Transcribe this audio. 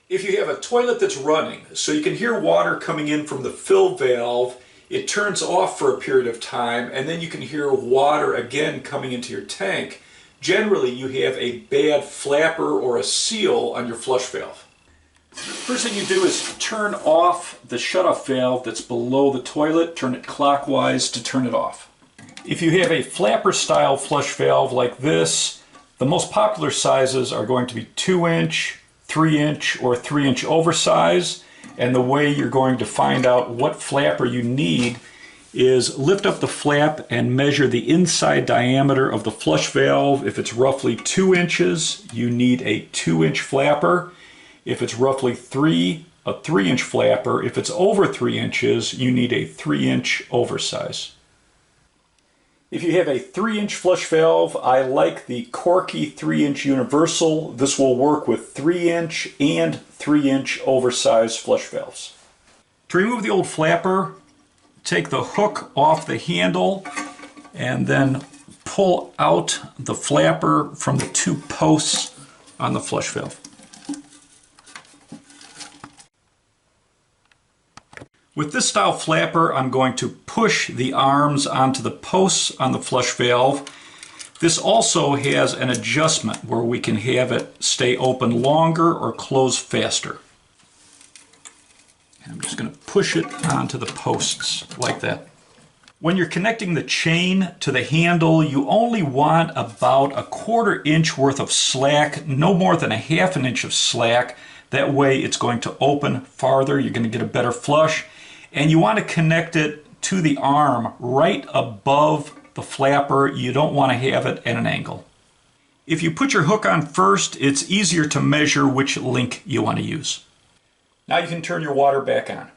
If you have a toilet that's running, so you can hear water coming in from the fill valve, it turns off for a period of time, and then you can hear water again coming into your tank. Generally, you have a bad flapper or a seal on your flush valve. First thing you do is turn off the shutoff valve that's below the toilet. Turn it clockwise to turn it off. If you have a flapper style flush valve like this, the most popular sizes are going to be 2-inch, 3-inch, or 3-inch oversize. And the way you're going to find out what flapper you need is lift up the flap and measure the inside diameter of the flush valve. If it's roughly 2 inches, you need a 2-inch flapper. If it's roughly a 3-inch flapper. If it's over 3 inches, you need a 3-inch oversize. If you have a 3-inch flush valve, I like the Corky 3-inch universal. This will work with 3-inch and 3-inch oversized flush valves. To remove the old flapper, take the hook off the handle and then pull out the flapper from the 2 posts on the flush valve. With this style flapper, I'm going to push the arms onto the posts on the flush valve. This also has an adjustment where we can have it stay open longer or close faster. And I'm just going to push it onto the posts like that. When you're connecting the chain to the handle, you only want about a 1/4 inch worth of slack, no more than a 1/2 inch of slack. That way it's going to open farther, you're going to get a better flush. And you want to connect it to the arm right above the flapper. You don't want to have it at an angle. If you put your hook on first, it's easier to measure which link you want to use. Now you can turn your water back on.